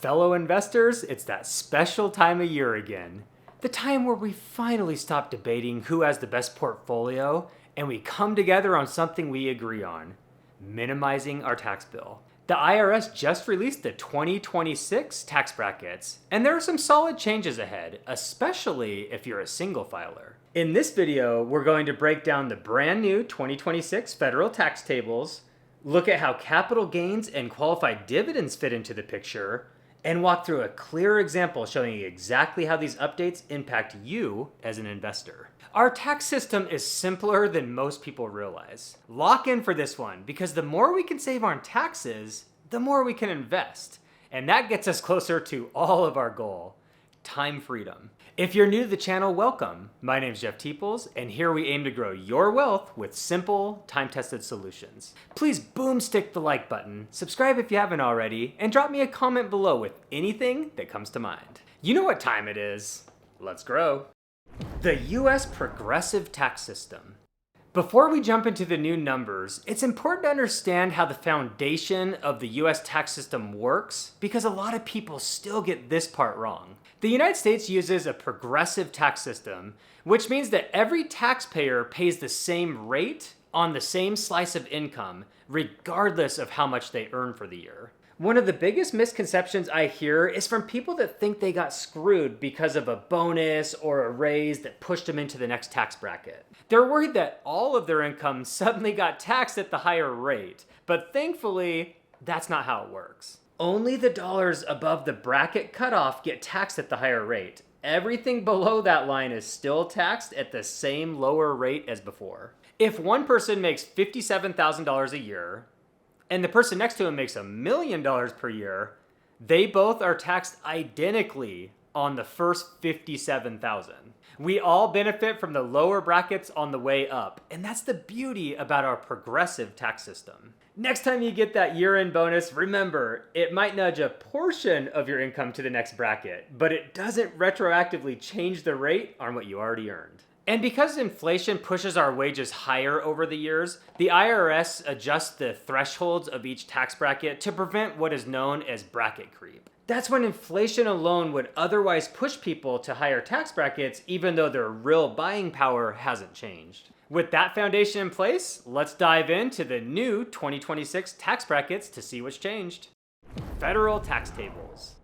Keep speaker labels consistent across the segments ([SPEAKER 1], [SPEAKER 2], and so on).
[SPEAKER 1] Fellow investors, it's that special time of year again. The time where we finally stop debating who has the best portfolio and we come together on something we agree on: minimizing our tax bill. The IRS just released the 2026 tax brackets, and there are some solid changes ahead, especially if you're a single filer. In this video, we're going to break down the brand new 2026 federal tax tables, look at how capital gains and qualified dividends fit into the picture, and walk through a clear example showing you exactly how these updates impact you as an investor. Our tax system is simpler than most people realize. Lock in for this one, because the more we can save on taxes, the more we can invest. And that gets us closer to all of our goal: time freedom. If you're new to the channel, welcome. My name's Jeff Teeples, and here we aim to grow your wealth with simple, time-tested solutions. Please boomstick the like button, subscribe if you haven't already, and drop me a comment below with anything that comes to mind. You know what time it is. Let's grow. The U.S. progressive tax system. Before we jump into the new numbers, it's important to understand how the foundation of the U.S. tax system works, because a lot of people still get this part wrong. The United States uses a progressive tax system, which means that every taxpayer pays the same rate on the same slice of income, regardless of how much they earn for the year. One of the biggest misconceptions I hear is from people that think they got screwed because of a bonus or a raise that pushed them into the next tax bracket. They're worried that all of their income suddenly got taxed at the higher rate, but thankfully, that's not how it works. Only the dollars above the bracket cutoff get taxed at the higher rate. Everything below that line is still taxed at the same lower rate as before. If one person makes $57,000 a year, and the person next to him makes $1 million per year, they both are taxed identically on the first $57,000. We all benefit from the lower brackets on the way up, and that's the beauty about our progressive tax system. Next time you get that year-end bonus, remember, it might nudge a portion of your income to the next bracket, but it doesn't retroactively change the rate on what you already earned. And because inflation pushes our wages higher over the years, the IRS adjusts the thresholds of each tax bracket to prevent what is known as bracket creep. That's when inflation alone would otherwise push people to higher tax brackets, even though their real buying power hasn't changed. With that foundation in place, let's dive into the new 2026 tax brackets to see what's changed. Federal tax tables.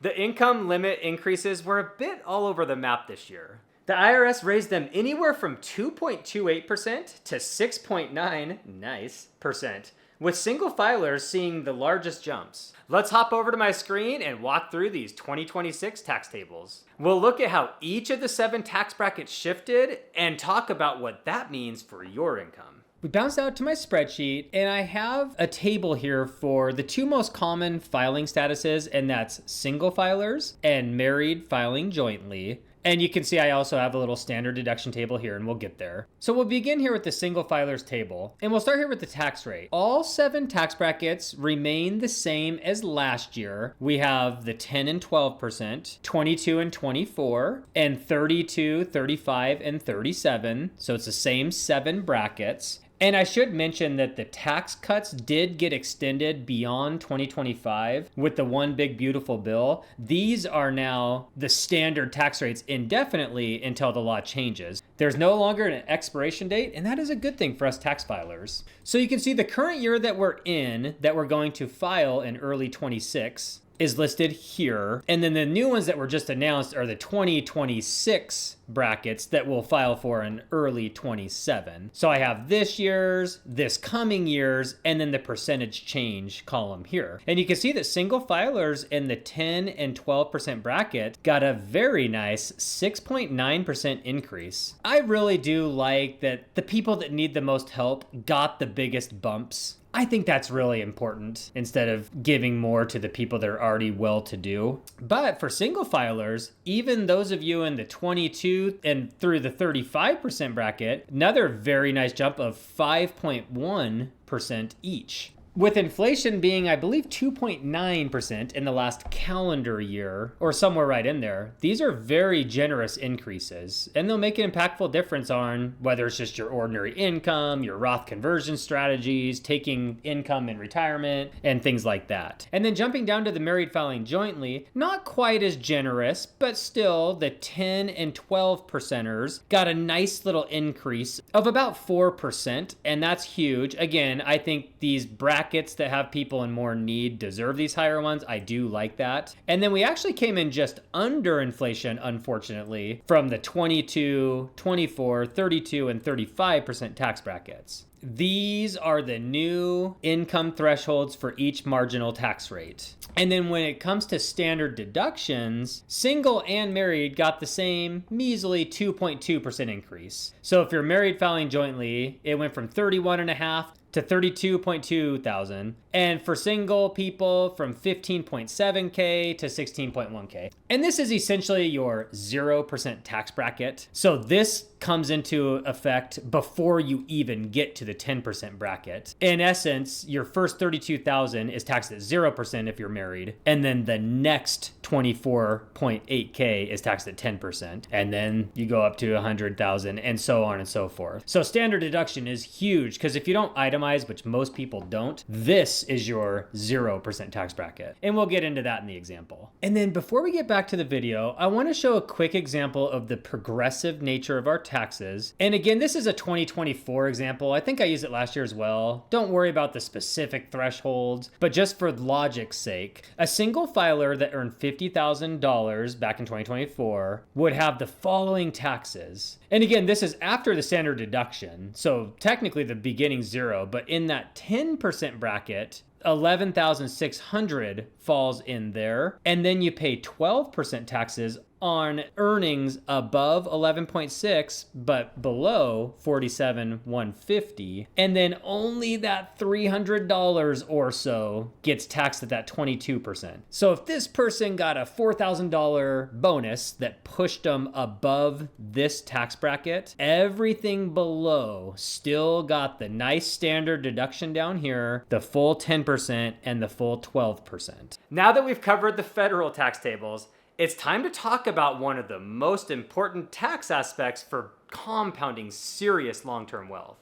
[SPEAKER 1] The income limit increases were a bit all over the map this year. The IRS raised them anywhere from 2.28% to 6.9%, with single filers seeing the largest jumps. Let's hop over to my screen and walk through these 2026 tax tables. We'll look at how each of the 7 tax brackets shifted and talk about what that means for your income. We bounced out to my spreadsheet, and I have a table here for the 2 most common filing statuses, and that's single filers and married filing jointly. And you can see I also have a little standard deduction table here, and we'll get there. So we'll begin here with the single filers table, and we'll start here with the tax rate. All 7 tax brackets remain the same as last year. We have the 10 and 12%, 22 and 24, and 32, 35, and 37. So it's the same 7 brackets. And I should mention that the tax cuts did get extended beyond 2025 with the One Big Beautiful Bill. These are now the standard tax rates indefinitely until the law changes. There's no longer an expiration date, and that is a good thing for us tax filers. So you can see the current year that we're in, that we're going to file in early 26, is listed here. And then the new ones that were just announced are the 2026 brackets that we'll file for in early 27. So I have this year's, this coming year's, and then the percentage change column here. And you can see that single filers in the 10 and 12% bracket got a very nice 6.9% increase. I really do like that the people that need the most help got the biggest bumps. I think that's really important instead of giving more to the people that are already well-to-do. But for single filers, even those of you in the 22 and through the 35% bracket, another very nice jump of 5.1% each. With inflation being, I believe, 2.9% in the last calendar year, or somewhere right in there, these are very generous increases, and they'll make an impactful difference on whether it's just your ordinary income, your Roth conversion strategies, taking income in retirement, and things like that. And then jumping down to the married filing jointly, not quite as generous, but still the 10 and 12 percenters got a nice little increase of about 4%, and that's huge. Again, I think these brackets that have people in more need deserve these higher ones. I do like that. And then we actually came in just under inflation, unfortunately, from the 22, 24, 32, and 35% tax brackets. These are the new income thresholds for each marginal tax rate. And then when it comes to standard deductions, single and married got the same measly 2.2% increase. So if you're married filing jointly, it went from 31.5 to 32.2 thousand, and for single people from 15.7K to 16.1K. And this is essentially your 0% tax bracket. So this comes into effect before you even get to the 10% bracket. In essence, your first 32,000 is taxed at 0% if you're married, and then the next 24.8K is taxed at 10%, and then you go up to 100,000 and so on and so forth. So standard deduction is huge, because if you don't itemize, which most people don't, this is your 0% tax bracket. And we'll get into that in the example. And then before we get back to the video, I want to show a quick example of the progressive nature of our taxes. And again, this is a 2024 example. I think I used it last year as well. Don't worry about the specific thresholds, but just for logic's sake, a single filer that earned $50,000 back in 2024 would have the following taxes. And again, this is after the standard deduction. So technically the beginning zero, but in that 10% bracket, 11,600 falls in there. And then you pay 12% taxes on earnings above 11.6 but below 47,150, and then only that $300 or so gets taxed at that 22%. So if this person got a $4,000 bonus that pushed them above this tax bracket, everything below still got the nice standard deduction down here, the full 10% and the full 12%. Now that we've covered the federal tax tables, it's time to talk about one of the most important tax aspects for compounding serious long-term wealth: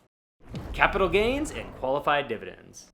[SPEAKER 1] capital gains and qualified dividends.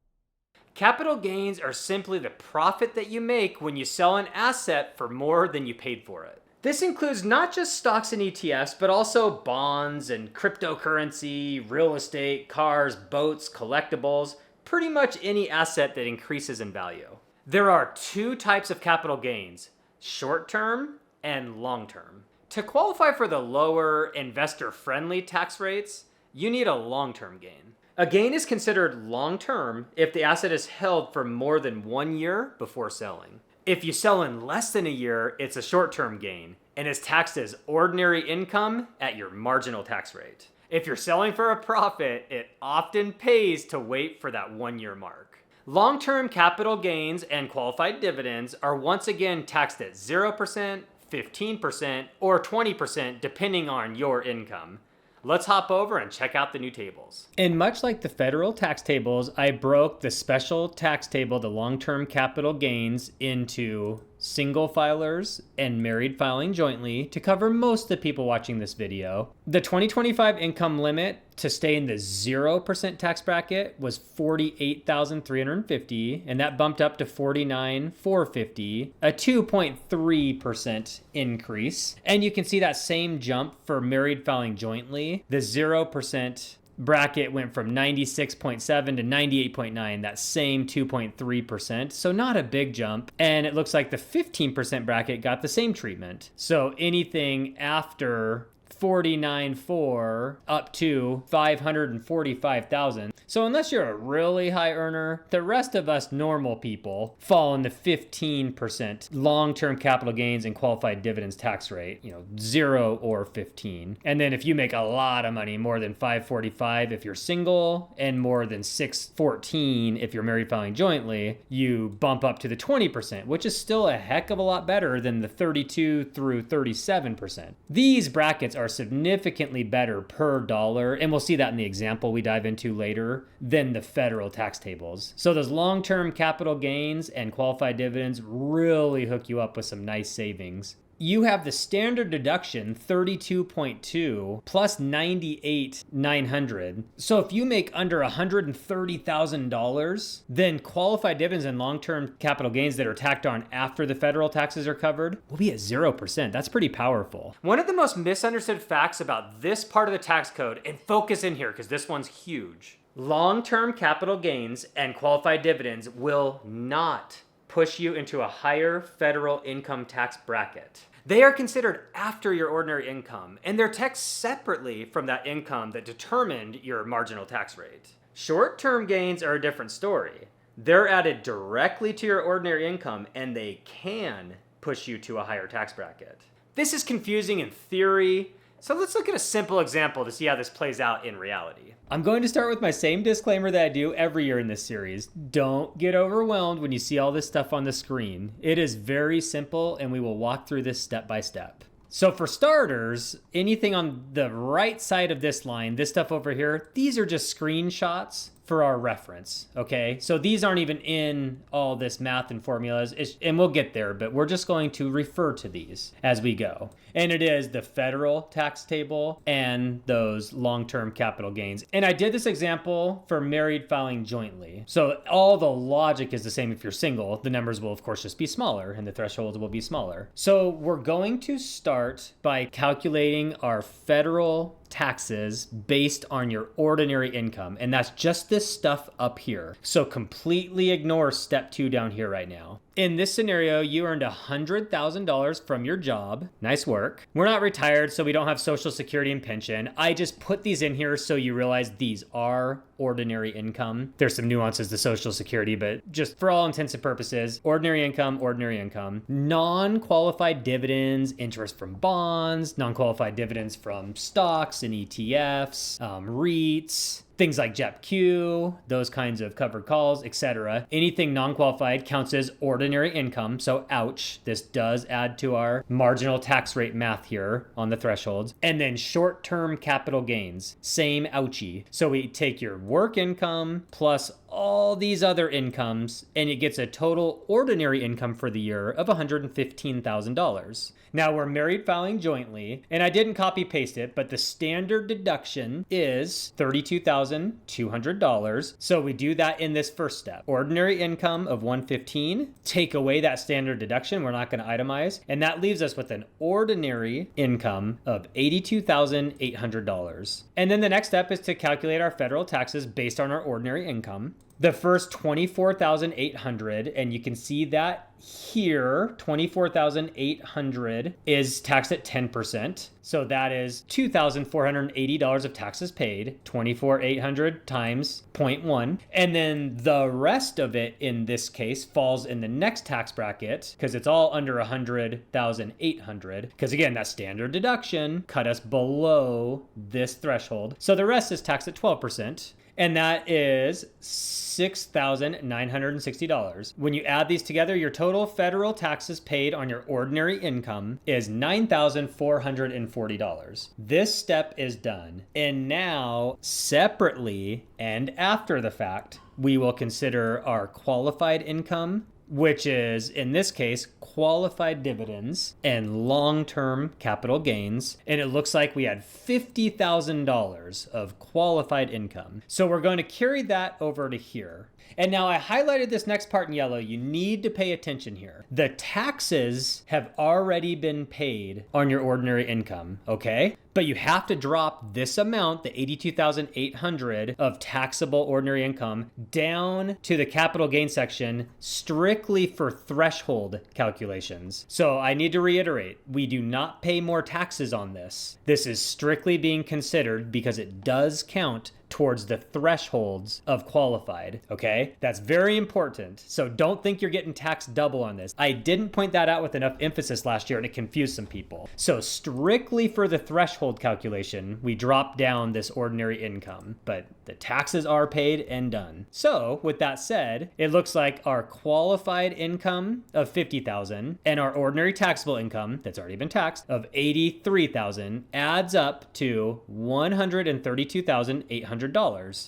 [SPEAKER 1] Capital gains are simply the profit that you make when you sell an asset for more than you paid for it. This includes not just stocks and ETFs, but also bonds and cryptocurrency, real estate, cars, boats, collectibles, pretty much any asset that increases in value. There are two types of capital gains: short-term and long-term. To qualify for the lower investor-friendly tax rates, you need a long-term gain. A gain is considered long-term if the asset is held for more than 1 year before selling. If you sell in less than a year, it's a short-term gain and is taxed as ordinary income at your marginal tax rate. If you're selling for a profit, it often pays to wait for that 1 year mark. Long-term capital gains and qualified dividends are once again taxed at 0%, 15%, or 20% depending on your income. Let's hop over and check out the new tables. And much like the federal tax tables, I broke the special tax table, the long-term capital gains, into single filers and married filing jointly to cover most of the people watching this video. The 2025 income limit to stay in the 0% tax bracket was $48,350, and that bumped up to $49,450, a 2.3% increase. And you can see that same jump for married filing jointly. The 0% bracket went from 96.7 to 98.9, that same 2.3%. So not a big jump. And it looks like the 15% bracket got the same treatment. So anything after 49.4 up to 545,000. So unless you're a really high earner, the rest of us normal people fall in the 15% long-term capital gains and qualified dividends tax rate, 0 or 15. And then if you make a lot of money, more than 545 if you're single and more than 614 if you're married filing jointly, you bump up to the 20%, which is still a heck of a lot better than the 32 through 37%. These brackets points are significantly better per dollar, and we'll see that in the example we dive into later, than the federal tax tables. So those long-term capital gains and qualified dividends really hook you up with some nice savings. You have the standard deduction 32.2 plus 98,900. So if you make under $130,000, then qualified dividends and long-term capital gains that are tacked on after the federal taxes are covered will be at 0%. That's pretty powerful. One of the most misunderstood facts about this part of the tax code, and focus in here because this one's huge. Long-term capital gains and qualified dividends will not push you into a higher federal income tax bracket. They are considered after your ordinary income, and they're taxed separately from that income that determined your marginal tax rate. Short-term gains are a different story. They're added directly to your ordinary income, and they can push you to a higher tax bracket. This is confusing in theory, so let's look at a simple example to see how this plays out in reality. I'm going to start with my same disclaimer that I do every year in this series. Don't get overwhelmed when you see all this stuff on the screen. It is very simple, and we will walk through this step by step. So for starters, anything on the right side of this line, this stuff over here, these are just screenshots for our reference, okay? So these aren't even in all this math and formulas, and we'll get there, but we're just going to refer to these as we go. And it is the federal tax table and those long-term capital gains. And I did this example for married filing jointly. So all the logic is the same if you're single. The numbers will, of course, just be smaller, and the thresholds will be smaller. So we're going to start by calculating our federal taxes based on your ordinary income. And that's just this stuff up here. So completely ignore step 2 down here right now. In this scenario, you earned $100,000 from your job. Nice work. We're not retired, so we don't have Social Security and pension. I just put these in here so you realize these are ordinary income. There's some nuances to Social Security, but just for all intents and purposes, ordinary income, ordinary income. Non-qualified dividends, interest from bonds, non-qualified dividends from stocks and ETFs, REITs, things like JEPQ, those kinds of covered calls, etc. Anything non-qualified counts as ordinary income. So ouch, this does add to our marginal tax rate math here on the thresholds. And then short-term capital gains, same ouchie. So we take your work income plus all these other incomes, and it gets a total ordinary income for the year of $115,000. Now we're married filing jointly, and I didn't copy paste it, but the standard deduction is $32,200. So we do that in this first step. Ordinary income of $115, take away that standard deduction, we're not going to itemize, and that leaves us with an ordinary income of $82,800. And then the next step is to calculate our federal taxes based on our ordinary income. The first $24,800, and you can see that here, $24,800 is taxed at 10%. So that is $2,480 of taxes paid, $24,800 times 0.1. And then the rest of it in this case falls in the next tax bracket because it's all under $100,800. Because again, that standard deduction cut us below this threshold. So the rest is taxed at 12%. And that is $6,960. When you add these together, your total federal taxes paid on your ordinary income is $9,440. This step is done. And now, separately and after the fact, we will consider our qualified income, which is, in this case, qualified dividends and long-term capital gains. And it looks like we had $50,000 of qualified income. So we're going to carry that over to here. And now I highlighted this next part in yellow. You need to pay attention here. The taxes have already been paid on your ordinary income, okay? But you have to drop this amount, the $82,800 of taxable ordinary income, down to the capital gain section strictly for threshold calculations. So I need to reiterate, we do not pay more taxes on this. This is strictly being considered because it does count towards the thresholds of qualified, okay? That's very important. So don't think you're getting taxed double on this. I didn't point that out with enough emphasis last year and it confused some people. So strictly for the threshold calculation, we drop down this ordinary income, but the taxes are paid and done. So with that said, it looks like our qualified income of $50,000 and our ordinary taxable income that's already been taxed of $83,000 adds up to $132,800.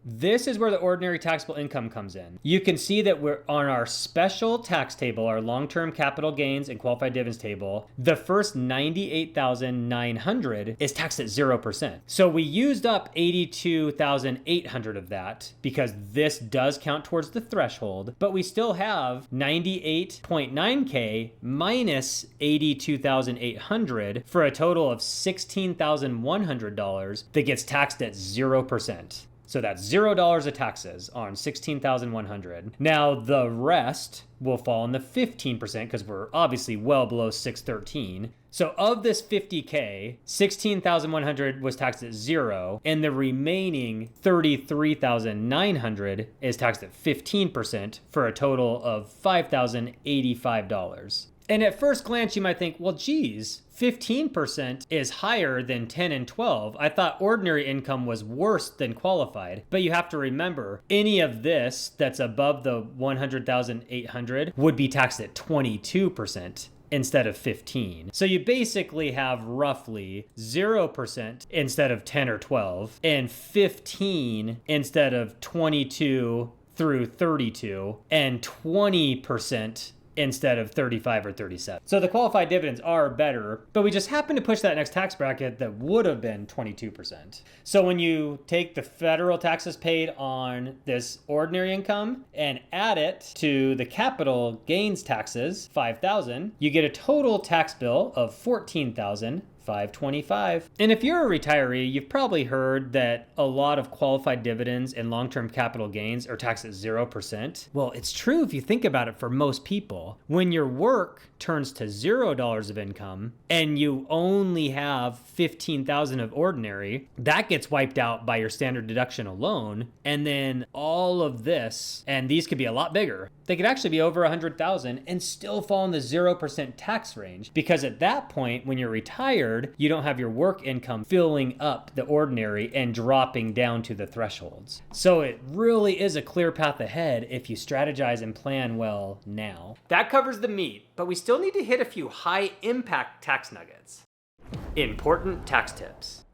[SPEAKER 1] This is where the ordinary taxable income comes in. You can see that we're on our special tax table, our long-term capital gains and qualified dividends table. The first $98,900 is taxed at 0%. So we used up $82,800 of that because this does count towards the threshold, but we still have $98.9K minus $82,800 for a total of $16,100 that gets taxed at 0%. So that's $0 of taxes on $16,100. Now the rest will fall in the 15% because we're obviously well below 613. So of this 50K, 16,100 was taxed at 0, and the remaining 33,900 is taxed at 15% for a total of $5,085. And at first glance, you might think, well, geez, 15% is higher than 10 and 12. I thought ordinary income was worse than qualified. But you have to remember, any of this that's above the 100,800 would be taxed at 22% instead of 15. So you basically have roughly 0% instead of 10 or 12 and 15 instead of 22 through 32 and 20% instead of 35 or 37. So the qualified dividends are better, but we just happen to push that next tax bracket that would have been 22%. So when you take the federal taxes paid on this ordinary income and add it to the capital gains taxes, $5,000, you get a total tax bill of $14,525. And if you're a retiree, you've probably heard that a lot of qualified dividends and long-term capital gains are taxed at 0%. Well, it's true if you think about it for most people. When your work turns to $0 of income and you only have $15,000 of ordinary, that gets wiped out by your standard deduction alone. And then all of this, and these could be a lot bigger, they could actually be over $100,000 and still fall in the 0% tax range, because at that point, when you're retired, you don't have your work income filling up the ordinary and dropping down to the thresholds. So it really is a clear path ahead if you strategize and plan well now. That covers the meat, but we still need to hit a few high impact tax nuggets. Important tax tips.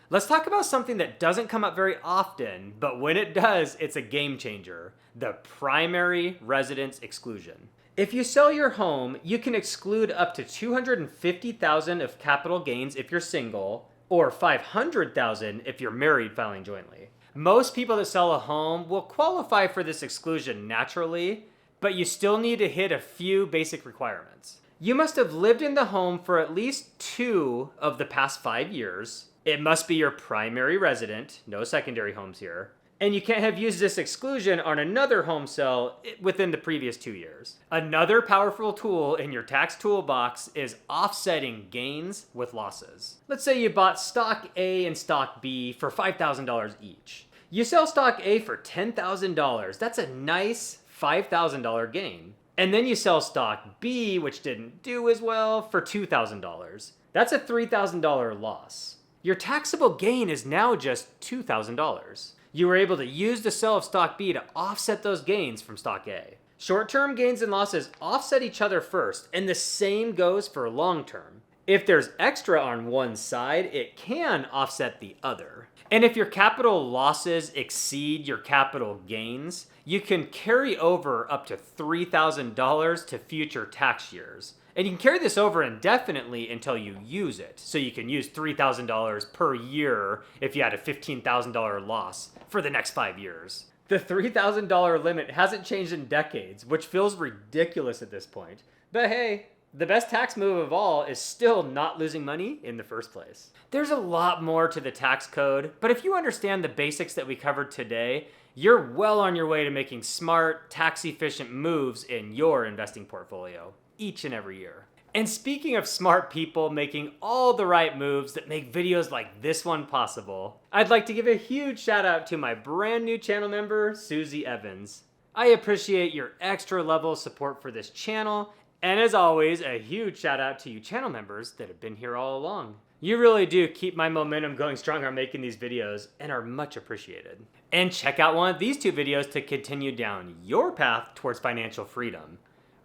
[SPEAKER 1] Let's talk about something that doesn't come up very often, but when it does, it's a game changer: the primary residence exclusion. If you sell your home, you can exclude up to $250,000 of capital gains if you're single, or $500,000 if you're married filing jointly. Most people that sell a home will qualify for this exclusion naturally, but you still need to hit a few basic requirements. You must have lived in the home for at least 2 of the past 5 years. It must be your primary resident, no secondary homes here. And you can't have used this exclusion on another home sale within the previous 2 years. Another powerful tool in your tax toolbox is offsetting gains with losses. Let's say you bought stock A and stock B for $5,000 each. You sell stock A for $10,000. That's a nice $5,000 gain. And then you sell stock B, which didn't do as well, for $2,000. That's a $3,000 loss. Your taxable gain is now just $2,000. You were able to use the sale of stock B to offset those gains from stock A. Short-term gains and losses offset each other first, and the same goes for long-term. If there's extra on one side, it can offset the other. And if your capital losses exceed your capital gains, you can carry over up to $3,000 to future tax years. And you can carry this over indefinitely until you use it. So you can use $3,000 per year if you had a $15,000 loss for the next 5 years. The $3,000 limit hasn't changed in decades, which feels ridiculous at this point. But hey, the best tax move of all is still not losing money in the first place. There's a lot more to the tax code, but if you understand the basics that we covered today, you're well on your way to making smart, tax-efficient moves in your investing portfolio each and every year. And speaking of smart people making all the right moves that make videos like this one possible, I'd like to give a huge shout out to my brand new channel member, Susie Evans. I appreciate your extra level of support for this channel, and as always, a huge shout out to you channel members that have been here all along. You really do keep my momentum going strong on making these videos and are much appreciated. And check out one of these two videos to continue down your path towards financial freedom.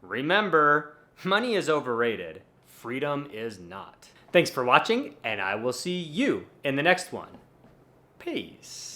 [SPEAKER 1] Remember, money is overrated. Freedom is not. Thanks for watching, and I will see you in the next one. Peace.